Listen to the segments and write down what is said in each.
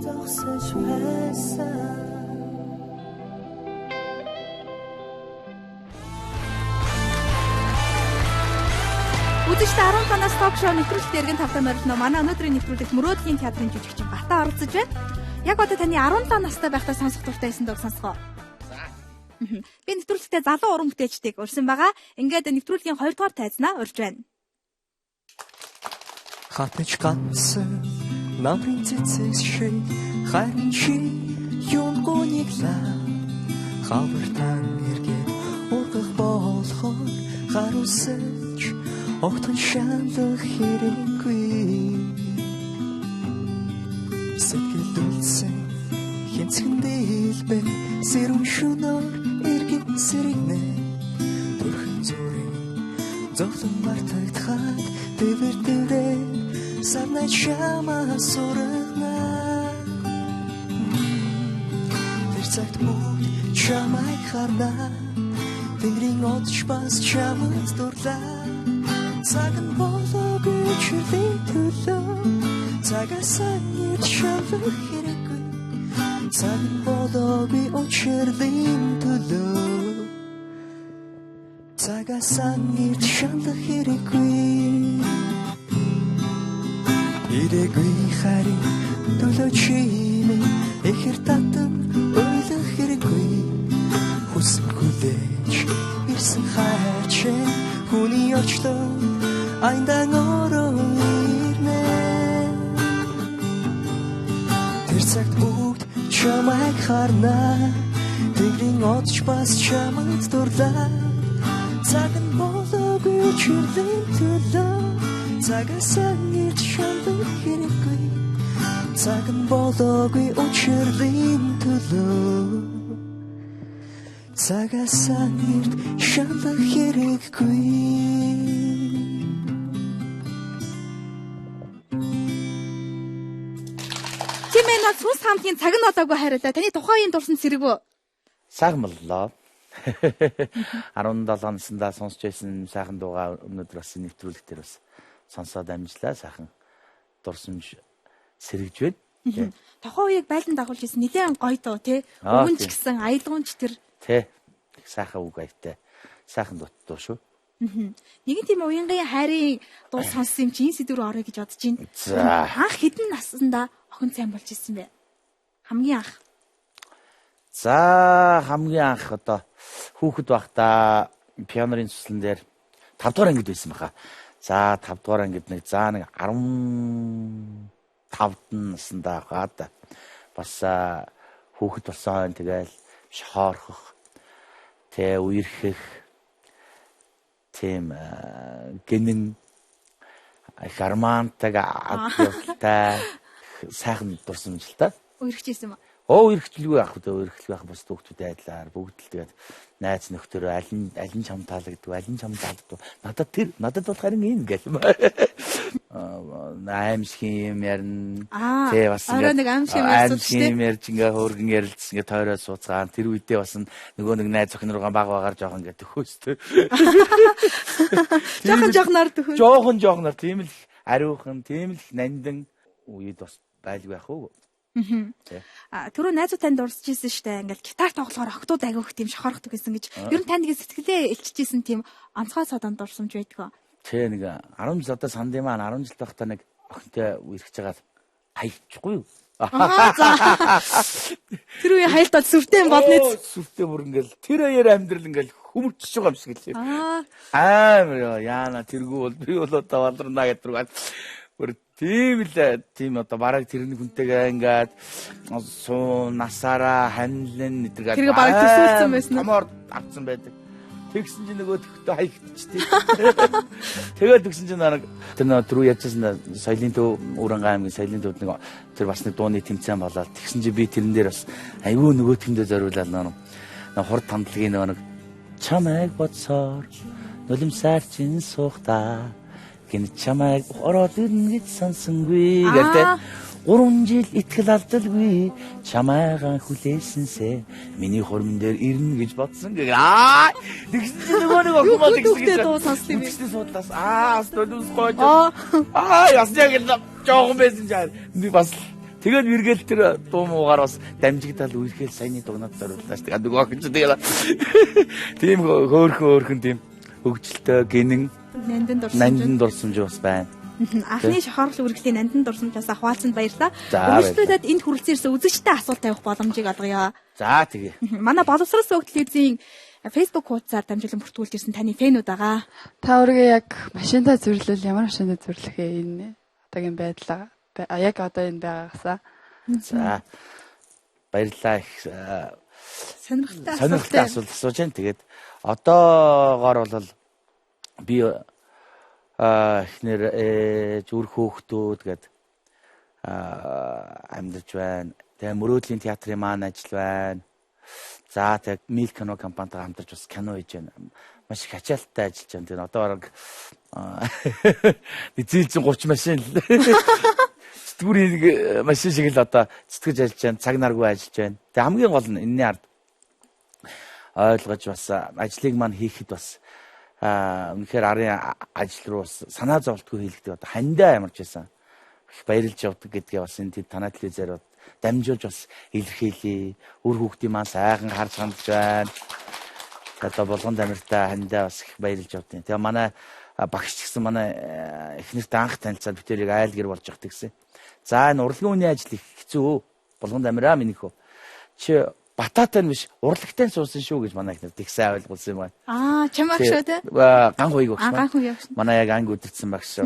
зогсож байсан. Үзэгчдээ 15-наас ток шоу нэвтрүүлэгт эргэн тавтай морилно. Манай өнөөдрийн нэвтрүүлэгт Мөрөөдлийн театрын жүжигчин Бата оролцож байна. Яг одоо таны 17 настай байхдаа сонсох дуртай байсан дог сонсгоо. Би нэвтрүүлэгтээ залуу уран бүтээлчдийг урьсан байгаа. Ингээд нэвтрүүлгийн 2 дугаар тайзнаа урьж байна. Хатаж ганцсан намрын цэцэс шиг харин чи юм гониглаа. Хавартан эргээд ургах болохоор харуулсаж огтхон шаналх хэрэггүй. Сэтгэлдүүлсэн хинцэн дэлбэ сэрүүн шөнөөр эргэн сэрэгнэ. Төрхөн зүрийн зовлон мартагдахад дэвэр дэврээ санаа чамаа сургана. Тэр цагт бүгд чамайг харна. Тэнгэрийн одч бас чамаас дурлаа. Цаган болоогүй чүрлийн төлөө цагаасан ирж шалах хэрэггүй. Цаган болоогүй чүрлийн төлөө цагаасан ирж шалах хэрэггүй. Ирээгүй харин төлөө чимээ эхэр татам ойлох хэрэггүй. Хүсэл хүлээж ирсэн хайрчээ хүний очлоо айндан орон ирнэ. Тэр цагт бүгд чамайг харна. Тэнгэрийн одч бас чамайг дурлаа. Цаган болоогүй чүрлийн төлөө цагаасан ирж шалах хэрэггүй. Цаган болоогүй чүрлийн төлөө цагаасан ирж шалах хэрэггүй. Чимээ нот сүнс хамтгийн цаг нь одоогүй хайрлаа. Таны тухайн дурсан зэрэг үү? Сайхан боллоо. 17 наснда сонсч байсан сайхан дуугаа өнөөдөр бас нэвтрүүлэгтэр бас сонсоод амжлаа. Сайхан дурсамж сэргэж байна. Тухайн үеийг байлдан дагуулж ирсэн нэлээд гоё дуу тий. Өвгөнч гэсэн аялгуунч тэр тий. Сайхан үг аятай. Сайхан дуу шүү. Нэгэн тийм уянгийн хайрын дуу сонссон юм чи энэ сэдвээр орё гэж бодож байна. За. Анх хэдэн наснда охин сайн болж ирсэн бэ? Хамгийн анх. За хамгийн анх одоо хүүхэд байхдаа пианоны цуслан дээр 5 дугаар ангид байсан баха. За 5 дугаар ангид нэг 15 наснда хаад бас хүүхэд болсон тэгэл хоорхох тэ үерхэх тийм гинэн гармантаг автай сайхан дурсамжлалтай. Үерхчихсэн ба. Үерхчлгүй ах одоо үерхлгүй ах бас хүүхдүүдтэй айдлаар бүгд л тэгээд найз нөхдөөрөө аль нь чам таалагддаг, аль нь чам таалагддаг. Надад бол харин ийм гэх юм. Аимшиг юм ярина. Тэ бас нэг аимшиг ярьж ингээ хөөргөн ярилцсан ингээ тойроо сууцгаан тэр үедээ бас нөгөө нэг найз охин руугаа баг багаар жоохон ингээ төхөөстэй. Жоохон төхөө. Жоохон тийм л ариухан, тийм л нандин үед бас байлгүй ах уу. Түрүү найзууд танд урсж ирсэн штэ. Ингээл гитар тоглохоор охтууд агиух тийм шохорхдог гэсэн гэж. Ер нь танд нэг сэтгэлээ илчижсэн тийм онцгой содонд дурсамж байдгаа. Тэ нэг 10 жил одоо санд юм аа 10 жил байхдаа нэг охинтой үерхэж байгаа хайчихгүй юу? Тэр үе хайлтад сүртэй бодны сүртэй бүр ингээл тэр аяар амьдрал ингээл хөмөрчж байгаа юм шиг л. Амар яана тэргүй бол би бол одоо болрнаа гэдэг. Бүр тийм одоо бараг тэрний хүнтэйгээ ингээд насаараа ханилан нэдэргээд тэргээ бараг төсөөлсөн байсан. Амор авцсан байдаг. Тэгсэн чинь нөгөө төгтөө хаягдчихтий. Тэгээд тэгсэн чинь тэр түрүү ячсан соёлын төв Уранга аймгийн соёлын төвд нэг тэр бас нэг дууны тэмцээн болоод тэгсэн чинь би тэрэн дээр бас аюу нөгөөтгөндөө зориулаад нэг хурд тамдлагын нэг чамайг бодсоор нулимсаар чин суухта гин чамайг ороод ирнэ гэж сонсонгүй гэдэг 3 жил итгэл алдалгүй чамайгаа хүлээсэнсэ миний хормон дээр ирнэ гэж бодсон гэх. Тэгсэн чинь нөгөө нэг охин тэгсэн дуу сонссон юм. Тэгсэн судлаас нулимс гойж ясна гэл жоохон байсан жаа. Би бас тэгээд мэргээл тэр дуу муугаар бас дамжигдал үерхэл саяны дуунаад зориуллаа шүү дээ. Нөгөө охин ч тэгээд тийм хөөрхөн тийм хөгжилтэй гинэн нандин дурсамж бас байна. Анхны шохорол үргэлжлийн нандин дурсамжаас хуваалцанд баярлалаа. Үргэлжлүүлээд энд хүрэлцэн ирсэн үзэгчтэй асуулт тавих боломжийг олгоё. За тэгээ. Манай боловсрол сувг телевизийн Facebook хуудасаар дамжуулан бүртгүүлж ирсэн таны фэнүүд байгаа. Та өөрийгөө яг машинтаа зөвлөл ямар машинтаа зөвлөх энэ одоогийн байдлаа яг одоо энэ байгаагасаа. За баярлалаа их сонирхолтой асуулт асууж байна. Тэгээд одоогоор бол би эхнэр зүрх хөөхтүүд гээд амьдарч байна. Тэгээ мөрөөдлийн театрын маань ажил байна. За тэг Мил кино компанитайгаа хамтарч бас кино хийж байна. Маш их ачаалттай ажиллаж байна. Тэгээ одоо бараг эзэлжин 30 машин л сэтгүүрийн машин шиг л одоо цэцгэж ажиллаж байна. Цаг наргүй ажиллаж байна. Тэгээ хамгийн гол нь энэний ард ойлгож бас ажлыг маань хийхэд бас үнэхээр арын ажил руу бас санаа зовлтгүй хийлгдэг одоо хандаа ямарч байсан. Их баярлж явдаг гэдгээ бас энэ танай телевизээр дамжуулж бас илэрхийлье. Үр хүүхдийн маань сайхан харж хандж байна. Одоо болгон дамиртай хандаа бас их баярлж явдیں۔ Тэгээ манай багш ч гэсэн манай эхнэрт анх танилцаад битэрийг айл гэр болж явдаг гэсэн. За энэ урлагийн үний ажил их хэцүү. Болгон дамираа минийх үү. Чи бататай нь биш урлагтай суусан шүү гэж манай ихнэр их сайн ойлгуулсан юм байна. Чамайг шүү те. Ган хуйг багш. Ган хуйг багш. Манай яг анги өдөрцөн багш.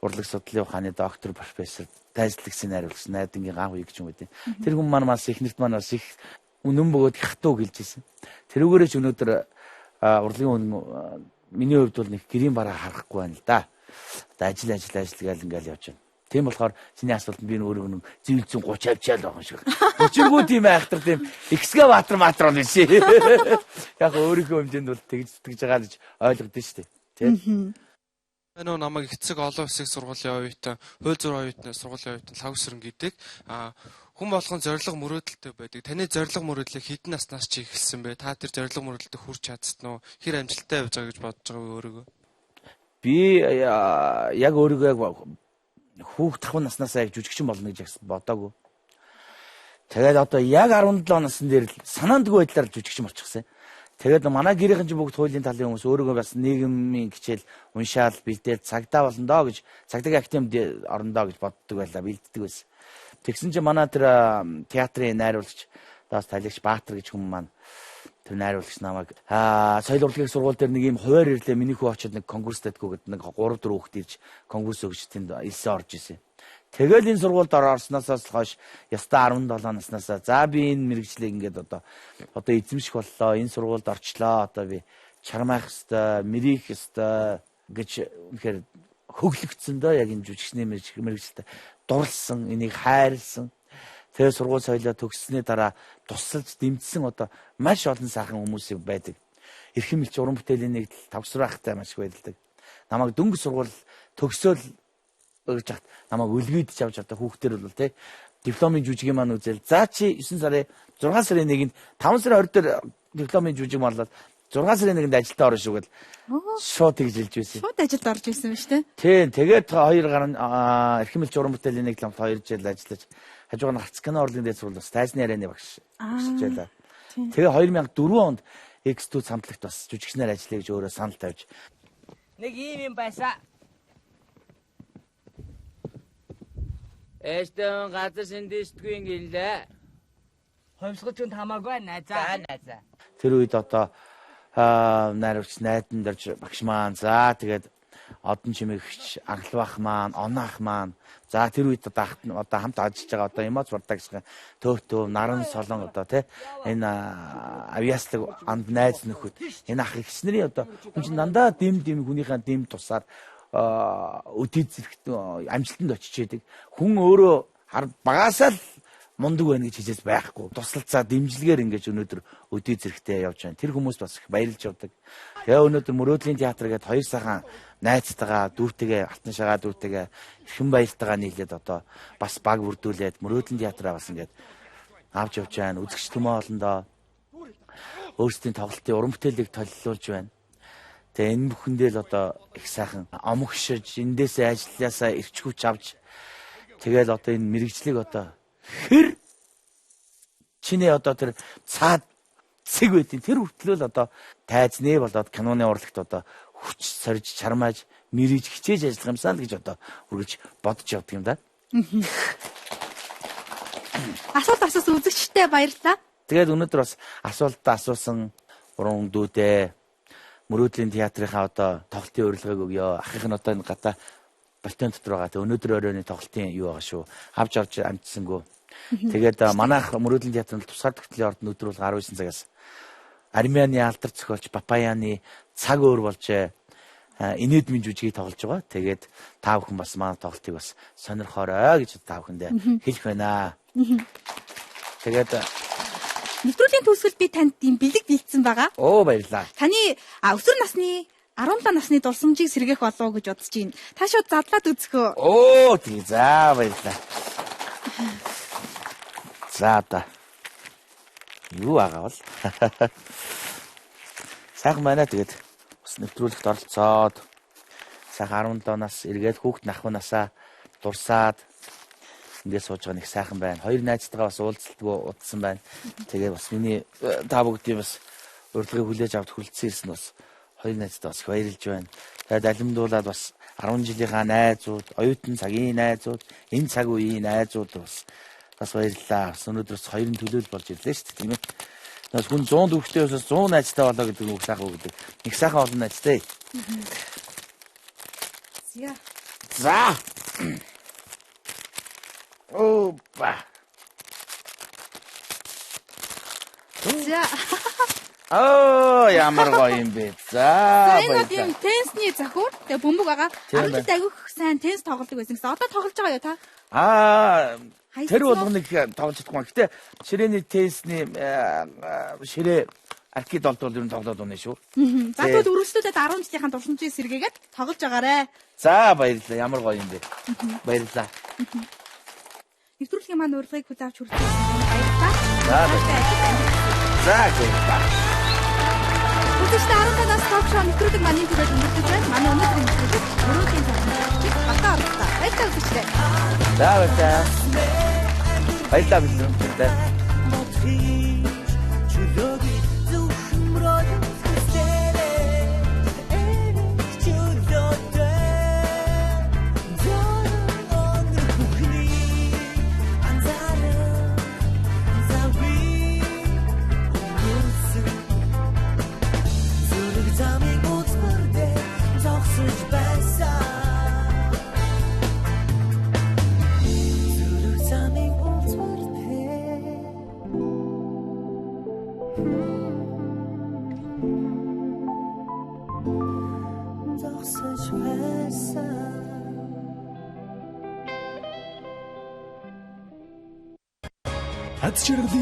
Урлаг судлалын ухааны доктор профессор тайлбарлах сценариулсан найдынгийн ган хуйг гэж юм үү. Тэр хүн маань бас ихнэрт маань бас их үнэн бөгөөд хатуу гэлжсэн. Тэрүүгээрээ ч өнөөдөр урлагийн үнэн миний хувьд бол нэг гэрийн бараа харахгүй байна л да. Одоо ажил гээл ингээл явж байна. Тийм болохоор чиний асуултанд би өөрөө нэг зэвэлзэн 30 авчаал байгаа юм шиг. 30-гүү тийм айхтар тийм экскаватор матер бол биш. Яг өөрийнхөө хэмжээнд бол тэгж зүтгэж байгаа гэж ойлгодсон шүү дээ. Тийм. Нөө намайг эцэг олон хэсэг сургуулийн оюутан, хууль зургийн оюутан, сургуулийн оюутан лав сүрэн гэдэг. Хүн болгон зориг мөрөөдөлтэй байдаг. Таны зориг мөрөөдлийг хэдэн наснаас чи эхэлсэн бэ? Та тэр зориг мөрөөдөлтөд хүрч чадсан уу? Хэр амжилттай явж байгаа гэж бодож байгаа вэ өөрийгөө? Би яг өөрийгөө хүүхд тахуун наснаасаа яг жүжигчин болно гэж бодоагүй. Тэгээд одоо яг 17 насны дээр л санаандгүй байдлаар жүжигчин болчихсон. Тэгээд манай гэрийнхэн чинь бүгд хуулийн талын хүмүүс өөрийгөө бас нийгмийн хичээл уншаал бэлдээл цагдаа болно доо гэж цагдаагийн академид орондоо гэж боддог байлаа, бэлддэг байсан. Тэгсэн чинь манай тэр театрын найруулагч бас Талигч Баатар гэж хүмүүс маань тэр найруулагч намайг соёл урлагийн сургууль дээр нэг юм хуваар ирлээ миний хүү очоод нэг конкурс дэдгүү гэдэг нэг 3-4 хүүхд ирж конкурс өгч тэнд элсэн орж исэн. Тэгэл энэ сургуульд орсноосоос хойш ястаа 17 наснасаа за би энэ мэрэгчлийг ингээд одоо эзэмших боллоо. Энэ сургуульд орчлоо. Одоо би чармаах хэвээр, мэрийх хэвээр гэж үнэхээр хөглөгдсөн доо яг энэ жүжигчний мэрэгчлээ дурлсан, энийг хайрлсан. Тэгээ сургууль соёлоо төгссөний дараа тусалж дэмжсэн одоо маш олон сайхан хүмүүс байдаг. Эрхэм элч уран бүтээлийн нэгдэл тавсрахтай маш их байдаг. Намайг дөнгөж сургууль төгсөөл өгч хат намайг үлгийдэж авч одоо хүүхдэр бол тий дипломын жүжигийн маань үзэл. За чи 9 сарын 6 сарын 1-нд 5 сарын 20 дээр дипломын жүжиг манлаад 6 сарын 1-нд ажилдаа орно шүү гэл. Шууд тэгж хэлж байсан. Шууд ажилд орж исэн ба шүү дээ. Тийм тэгээд хоёр гарна эрхэм элч уран бүтээлийн нэгдэл 2 жил ажиллаж хажуугаар нь харц кино урлагийн дэд сурвалж бас тайзны ярианы багш ажиллаа. Тэгээ 2004 онд X2 самтлагт бас жүжигчнээр ажиллая гэж өөрөө санал тавьж нэг юм байсан. Эстэн газар сэндээсдгүй ингэлээ. Хомсгоч хүн хамаагүй найзаа. Тэр үед одоо найруулагч найдан дэрж багш маань за тэгээд одон чимэгч аглах маань оноох маань за тэр үед одоо хамт ажиллаж байгаа одоо Эмоц Бардаа гэсэн төөвтөө наран солон одоо тий энэ авьяаслаг анд найз нөхөд энэ ах ихснэрийн одоо хүн чинь дандаа дэм хүнийхээ дэм тусаар өдөө зэрэгт амжилтанд очиж яадаг хүн өөрөө багасаа л мундаг байна гэж хижээс байхгүй туслалцаа дэмжлэгээр ингэж өнөөдөр өдөө зэрэгтэй явж байна. Тэр хүмүүс бас их баярлж явдаг. Тэгээ өнөөдөр мөрөөдлийн театр гээд хоёр сайхан найзтайгаа дүүтэйгээ алтан шагаа дүүтэйгээ эрхэм баяртайгаа нийлээд одоо бас баг бүрдүүлээд мөрөөдлийн театраа бас ингээд авч явж байна. Үзэгч төмөө олондоо өөрсдийн тоглолтын уран бүтээлийг толилуулж байна. Тэгээ энэ бүхэндээ л одоо их сайхан омогшиж эндээсээ ажилласаа эрч хүч авч Тэгэл одоо энэ мэрэгжлийг одоо хэр чиний одоо тэр цаад цэг байдیں۔ Тэр хүртэл л одоо тайзнээ болоод киноны урлагт одоо хүч сорж чармааж мэрэж хичээж ажиллах юмсан л гэж одоо үргэлж бодож явдаг юм да. Асуулт асуусан үзэгчтэй баярлалаа. Тэгээд өнөөдөр бас асуултаа асуусан уран дүүдээ мөрөөдлийн театрынхаа одоо тоглолтын урилгыг өгөө. Ахих нь одоо энэ гадаа Балтийн дотор байгаа. Тэг өнөөдөр оройны тоглолтын юу байгаа шүү. Авч амжсангүй. Тэгээд манайх мөрөөдлийн театрын тусгаар тогтлын орд өнөөдөр бол 19 цагаас Армяны алдар зохиолч Папаяны цаг өөр болж инээд минь жүжигийг тоглож байгаа. Тэгээд та бүхэн бас манай тоглолтыг бас сонирхоорой гэж та бүхэндээ хэлэх байна. Тэгээд нэвтрүүлгийн төгсгөл би танд ийм бэлэг бэлдсэн байгаа. Оо баярлалаа. Таны өсвөр насны 17 насны дурсамжийг сэргээх болов уу гэж бодож байна. Та шууд задлаад үзэхөө. Оо тий за баярлалаа. За та. Юу агаавал? Сайхан байна тэгээд бас нэвтрүүлэгт оролцоод сайхан 17 нас эргээд хүүхд нахвнасаа дурсаад ингээд сууж байгаа нэг сайхан байна. Хоёр найзтайгаа бас уулзалтгүй удсан байна. Тэгээд бас миний та бүгдийн бас урилгыг хүлээж авч хүлцсэн ирсэн бас хоёр найзтай бас баярлж байна. Тэгээд алимдуулаад бас 10 жилийнхаа найзууд, оюутан цагийн найзууд, энэ цаг үеийн найзууд бас баярлалаа. Бас өнөөдөр бас хоёрын төлөөл болж ирлээ шүү дээ, тийм ээ. Бас хүн 100 төгсдөөс 100 найзтай болоо гэдэг нь сайхан үг гэдэг. Нэг сайхан олон найзтай. За. Опа. За. Оо ямар гоё юм бэ. За. Энэ тийм теннисний захиур тэгээ бөмбөг байгаа. Амжилт агиух сайн теннис тоглодог байсан гэсэн. Одоо тоглож байгаа юу та? Тэр болгоныг тоглож чадахгүй. Гэтэ ширээний теннисний ширээ аркид олдвол ер нь тоглоод унаа шүү. За тэгвэл өргөслөдөд 10 жилийн дурсамжийг сэргээгээд тоглож байгаарэ. За баярлалаа. Ямар гоё юм бэ. Баярлалаа. Нэвтрүүлгийн маань урилгыг хүлээж авч хүрсэн баярлалаа. За баярлалаа. За баярлалаа. Үзэгчдээ 15 нас ток шоу нэвтрүүлэг маань төлөв өндөрлөж байна. Манай өнөөдрийн нэвтрүүлэг мөрөөдлийн цагт батаа оролцоо. Баярлалаа үзэгчдээ. За баярлалаа. Баярлалаа бидээ. Аз жаргалын